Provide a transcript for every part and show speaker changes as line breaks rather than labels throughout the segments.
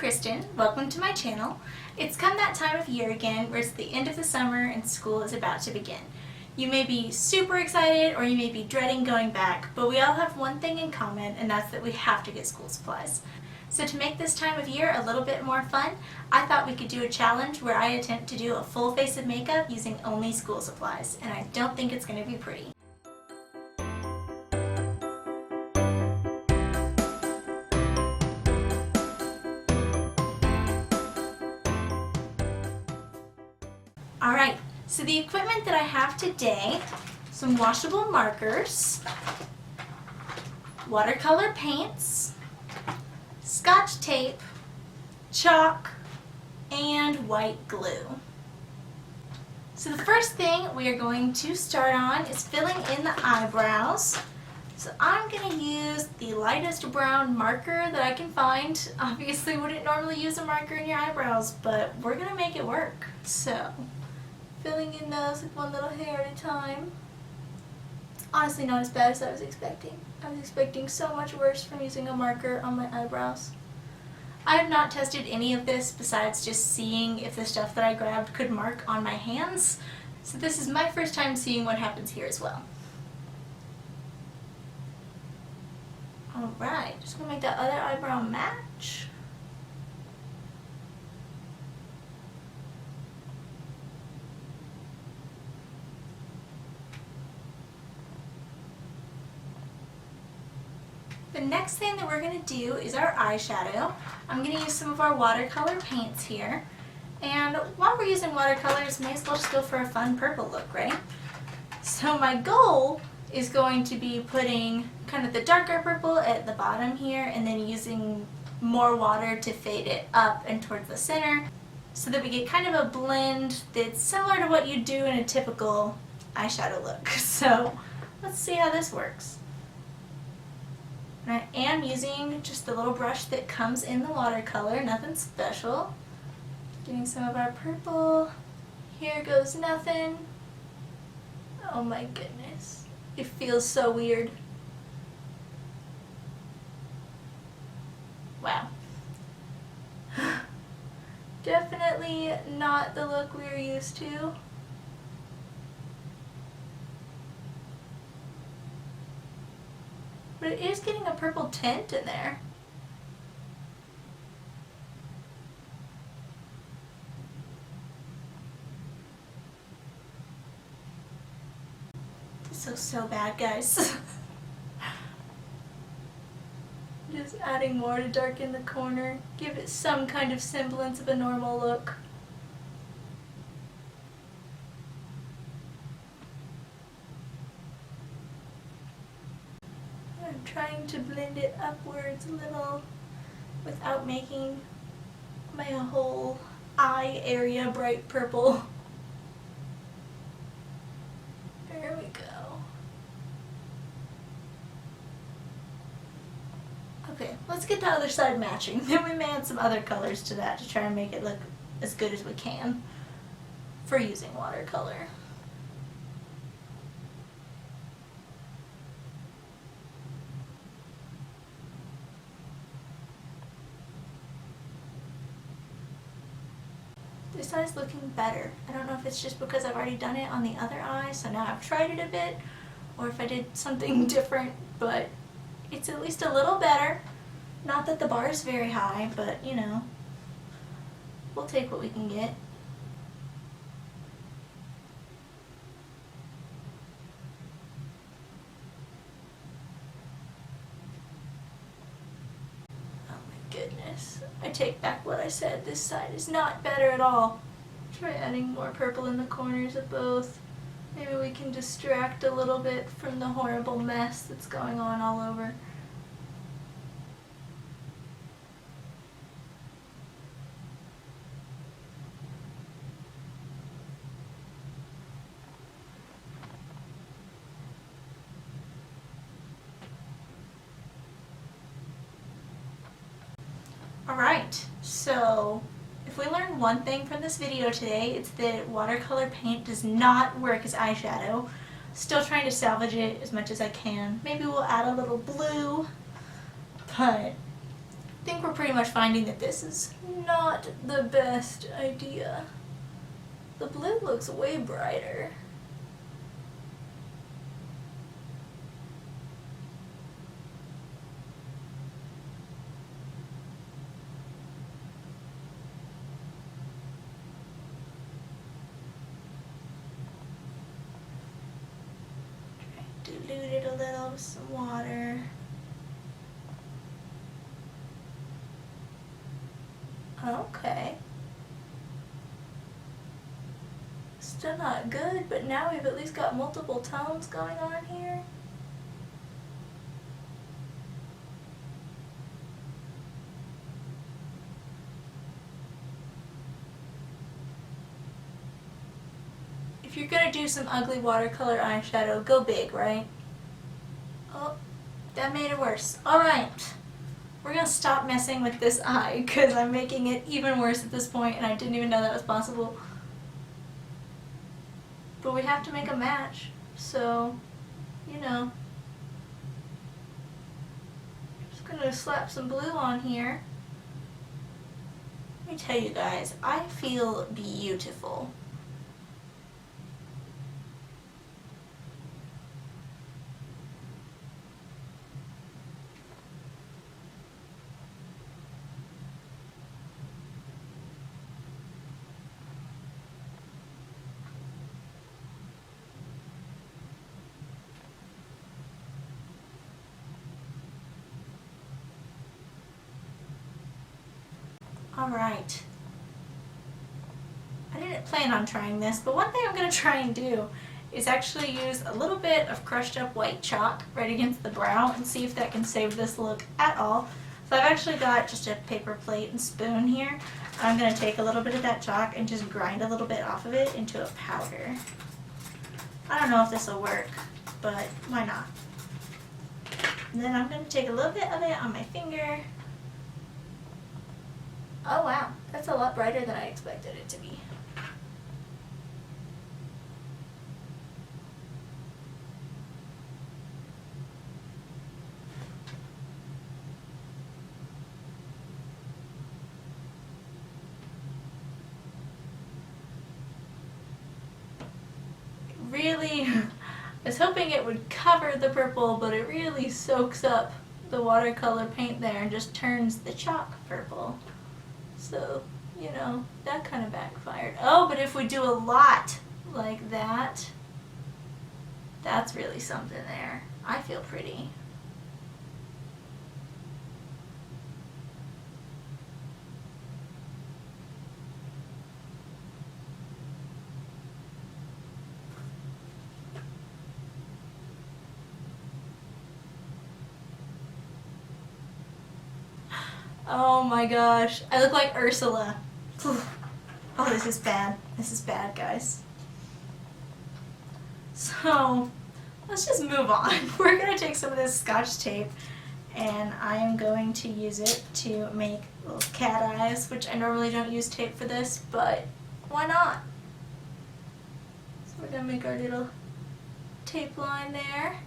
Kristen. Welcome to my channel. It's come that time of year again where it's the end of the summer and school is about to begin. You may be super excited or you may be dreading going back, but we all have one thing in common, and that's that we have to get school supplies. So to make this time of year a little bit more fun, I thought we could do a challenge where I attempt to do a full face of makeup using only school supplies, and I don't think it's going to be pretty. Alright, so the equipment that I have today, some washable markers, watercolor paints, Scotch tape, chalk, and white glue. So the first thing we are going to start on is filling in the eyebrows. So I'm going to use the lightest brown marker that I can find. Obviously wouldn't normally use a marker in your eyebrows, but we're going to make it work. So filling in those with one little hair at a time. Honestly not as bad as I was expecting. I was expecting so much worse from using a marker on my eyebrows. I have not tested any of this besides just seeing if the stuff that I grabbed could mark on my hands. So this is my first time seeing what happens here as well. Alright, just gonna make that other eyebrow match. The next thing that we're going to do is our eyeshadow. I'm going to use some of our watercolor paints here. And while we're using watercolors, may as well just go for a fun purple look, right? So my goal is going to be putting kind of the darker purple at the bottom here and then using more water to fade it up and towards the center so that we get kind of a blend that's similar to what you do in a typical eyeshadow look. So let's see how this works. And I am using just the little brush that comes in the watercolor, nothing special. Getting some of our purple. Here goes nothing. Oh my goodness. It feels so weird. Wow. Definitely not the look we're used to. But it is getting a purple tint in there. This looks so bad, guys. Just adding more to darken the corner, give it some kind of semblance of a normal look. I'm trying to blend it upwards a little without making my whole eye area bright purple. There we go. Okay, let's get the other side matching. Then we may add some other colors to that to try and make it look as good as we can for using watercolor. This eye's looking better. I don't know if it's just because I've already done it on the other eye, so now I've tried it a bit, or if I did something different, but it's at least a little better. Not that the bar is very high, but you know, we'll take what we can get. Goodness. I take back what I said. This side is not better at all. Try adding more purple in the corners of both. Maybe we can distract a little bit from the horrible mess that's going on all over. Alright, so if we learned one thing from this video today, it's that watercolor paint does not work as eyeshadow. Still trying to salvage it as much as I can. Maybe we'll add a little blue, but I think we're pretty much finding that this is not the best idea. The blue looks way brighter. Dilute it a little with some water. Okay. Still not good, but now we've at least got multiple tones going on here. If you're gonna do some ugly watercolor eyeshadow, go big, right? Oh, that made it worse. Alright, we're gonna stop messing with this eye because I'm making it even worse at this point and I didn't even know that was possible. But we have to make a match, so, you know. Just gonna slap some blue on here. Let me tell you guys, I feel beautiful. Alright. I didn't plan on trying this, but one thing I'm going to try and do is actually use a little bit of crushed up white chalk right against the brow and see if that can save this look at all. So I've actually got just a paper plate and spoon here. I'm going to take a little bit of that chalk and just grind a little bit off of it into a powder. I don't know if this will work, but why not? And then I'm going to take a little bit of it on my finger. Oh wow, that's a lot brighter than I expected it to be. Really, I was hoping it would cover the purple, but it really soaks up the watercolor paint there and just turns the chalk purple. So, you know, that kind of backfired. Oh, but if we do a lot like that, that's really something there. I feel pretty. Oh my gosh, I look like Ursula. Oh, this is bad. This is bad, guys. So, let's just move on. We're going to take some of this Scotch tape and I am going to use it to make little cat eyes, which I normally don't use tape for this, but why not? So we're going to make our little tape line there.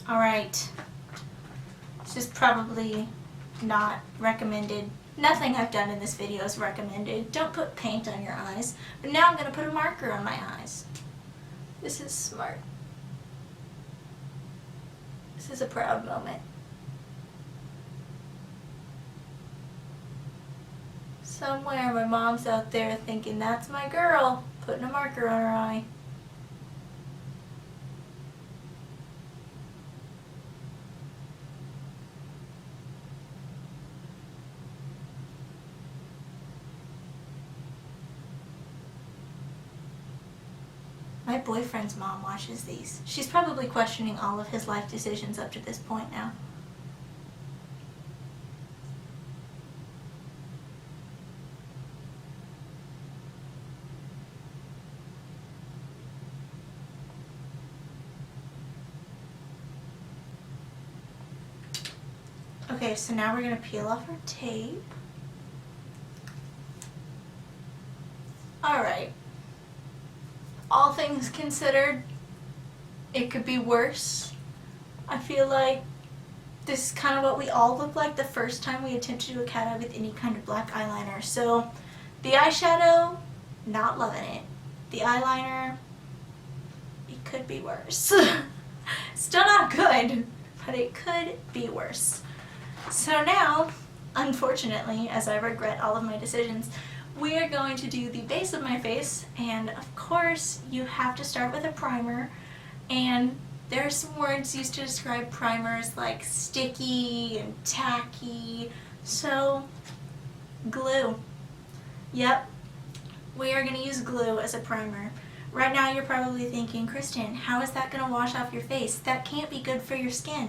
Alright, this is probably not recommended. Nothing I've done in this video is recommended. Don't put paint on your eyes. But now I'm going to put a marker on my eyes. This is smart. This is a proud moment. Somewhere my mom's out there thinking, that's my girl, putting a marker on her eye. My boyfriend's mom watches these. She's probably questioning all of his life decisions up to this point now. Okay, so now we're going to peel off our tape. Alright. All things considered, it could be worse. I feel like this is kind of what we all look like the first time we attempt to do a cat eye with any kind of black eyeliner. So the eyeshadow, not loving it. The eyeliner, it could be worse. Still not good, but it could be worse. So now, unfortunately, as I regret all of my decisions, we are going to do the base of my face, and of course you have to start with a primer, and there are some words used to describe primers like sticky and tacky, so glue. Yep, we are going to use glue as a primer. Right now you're probably thinking, Kristen, how is that going to wash off your face? That can't be good for your skin.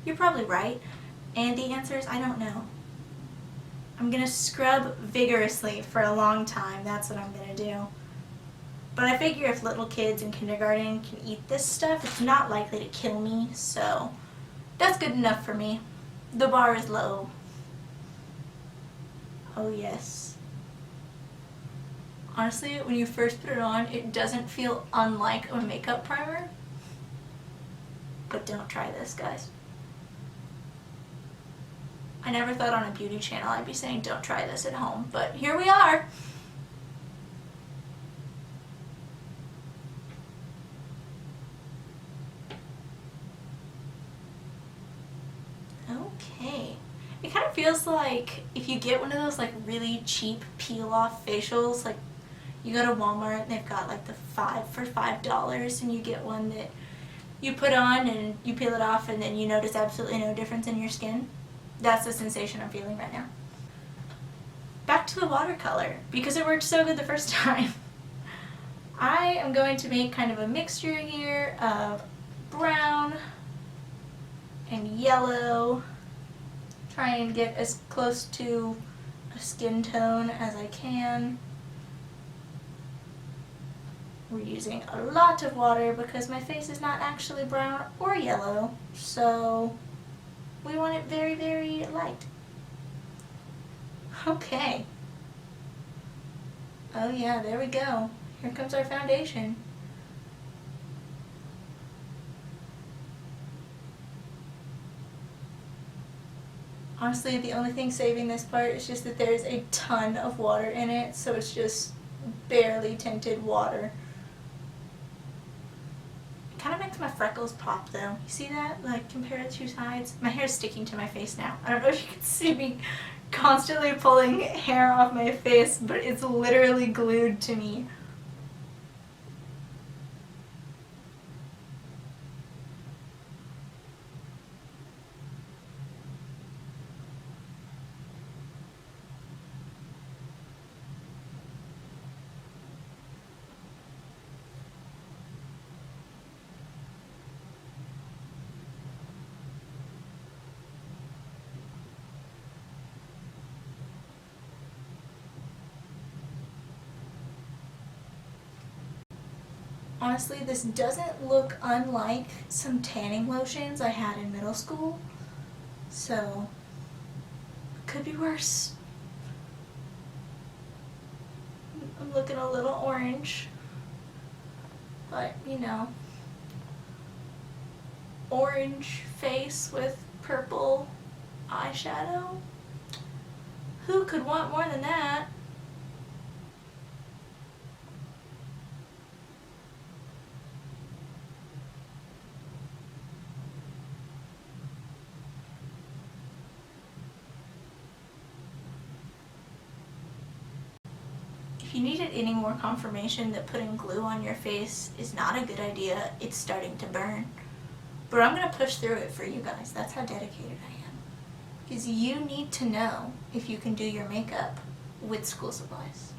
You're probably right, and the answer is I don't know. I'm going to scrub vigorously for a long time. That's what I'm going to do. But I figure if little kids in kindergarten can eat this stuff, it's not likely to kill me, so that's good enough for me. The bar is low. Oh yes. Honestly, when you first put it on, it doesn't feel unlike a makeup primer. But don't try this, guys. I never thought on a beauty channel I'd be saying don't try this at home, but here we are. Okay. It kind of feels like if you get one of those like really cheap peel-off facials, like you go to Walmart and they've got like the 5 for $5 and you get one that you put on and you peel it off and then you notice absolutely no difference in your skin. That's the sensation I'm feeling right now. Back to the watercolor, because it worked so good the first time. I am going to make kind of a mixture here of brown and yellow. Try and get as close to a skin tone as I can. We're using a lot of water because my face is not actually brown or yellow, so we want it very, very light. Okay. Oh yeah, there we go. Here comes our foundation. Honestly, the only thing saving this part is just that there's a ton of water in it, so it's just barely tinted water. Kind of makes my freckles pop though. You see that? Like, compare the two sides. My hair's sticking to my face now. I don't know if you can see me constantly pulling hair off my face, but it's literally glued to me. Honestly, this doesn't look unlike some tanning lotions I had in middle school, so it could be worse. I'm looking a little orange, but you know, orange face with purple eyeshadow. Who could want more than that? If you needed any more confirmation that putting glue on your face is not a good idea, it's starting to burn. But I'm going to push through it for you guys. That's how dedicated I am. Because you need to know if you can do your makeup with school supplies.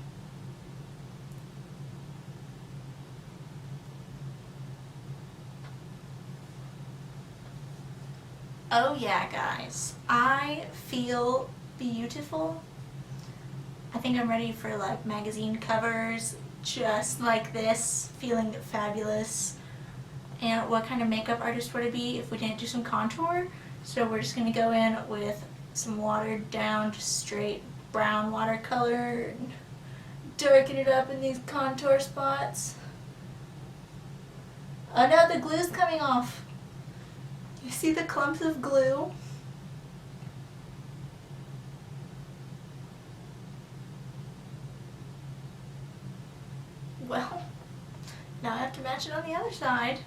Oh yeah, guys. I feel beautiful. I think I'm ready for like magazine covers, just like this, feeling fabulous. And what kind of makeup artist would it be if we didn't do some contour? So we're just going to go in with some watered down, just straight brown watercolor and darken it up in these contour spots. Oh no, the glue's coming off. You see the clumps of glue? Well, now I have to match it on the other side.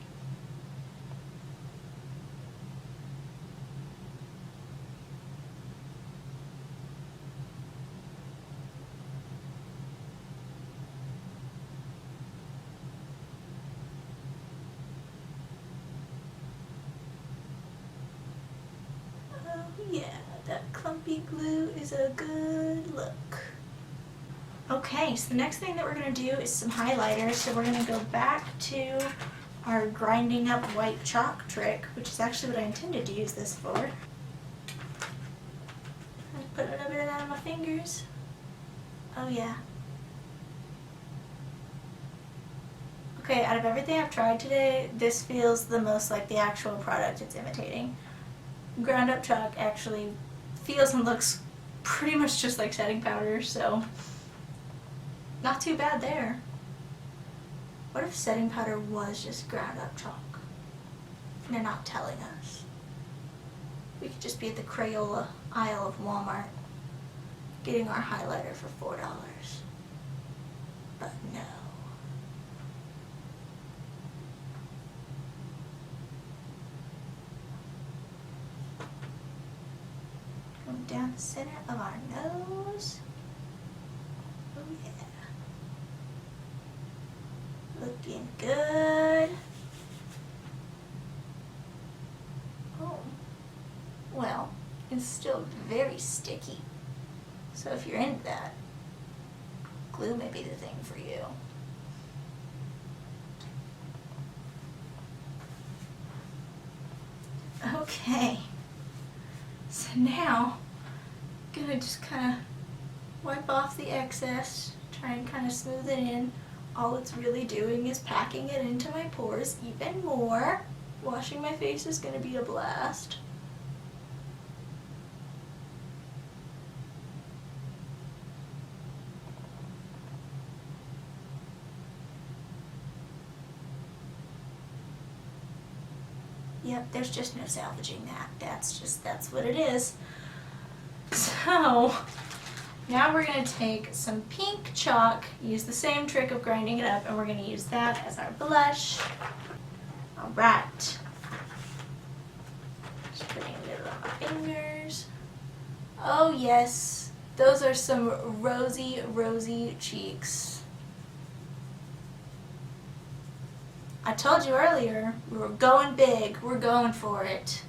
Yeah, that clumpy glue is a good look. Okay, so the next thing that we're going to do is some highlighters. So we're going to go back to our grinding up white chalk trick, which is actually what I intended to use this for. I'm put a little bit of that on my fingers. Oh yeah. Okay, out of everything I've tried today, this feels the most like the actual product it's imitating. Ground up chalk actually feels and looks pretty much just like setting powder, so not too bad there. What if setting powder was just ground up chalk? And they're not telling us. We could just be at the Crayola aisle of Walmart getting our highlighter for $4. But no. Down the center of our nose. Oh yeah. Looking good. Oh. Well, it's still very sticky. So if you're into that, glue may be the thing for you. Okay. So now, gonna just kind of wipe off the excess, try and kind of smooth it in. All it's really doing is packing it into my pores even more. Washing my face is gonna be a blast. Yep, there's just no salvaging that. That's what it is. So, now we're going to take some pink chalk, use the same trick of grinding it up, and we're going to use that as our blush. Alright. Just putting a little on my fingers. Oh yes, those are some rosy, rosy cheeks. I told you earlier, we were going big, we're going for it.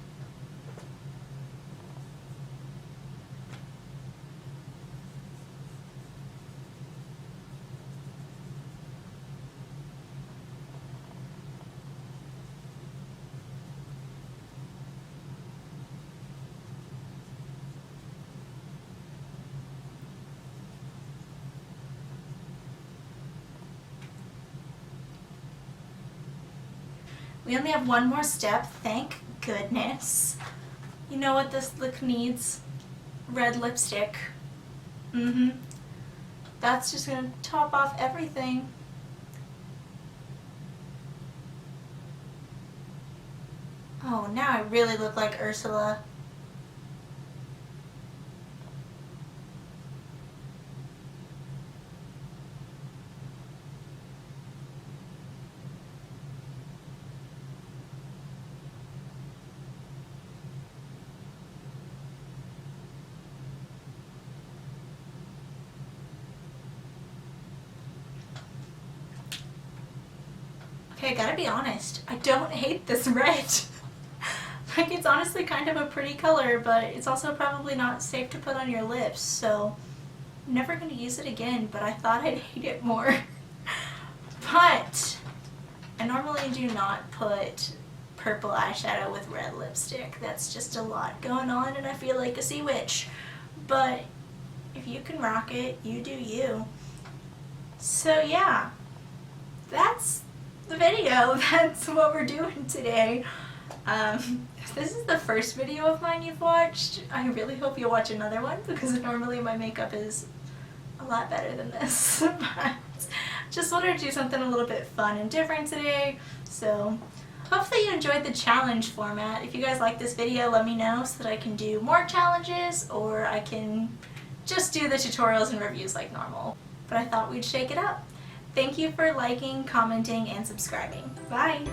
We only have one more step, thank goodness. You know what this look needs? Red lipstick. That's just going to top off everything. Oh, now I really look like Ursula. Okay, I gotta be honest, I don't hate this red. Like, it's honestly kind of a pretty color, but it's also probably not safe to put on your lips, so I'm never gonna use it again, but I thought I'd hate it more. But I normally do not put purple eyeshadow with red lipstick. That's just a lot going on and I feel like a sea witch. But if you can rock it, you do you. So yeah, that's the video. That's what we're doing today. If this is the first video of mine you've watched, I really hope you'll watch another one because normally my makeup is a lot better than this. But just wanted to do something a little bit fun and different today. So hopefully you enjoyed the challenge format. If you guys like this video, let me know so that I can do more challenges or I can just do the tutorials and reviews like normal. But I thought we'd shake it up. Thank you for liking, commenting, and subscribing. Bye!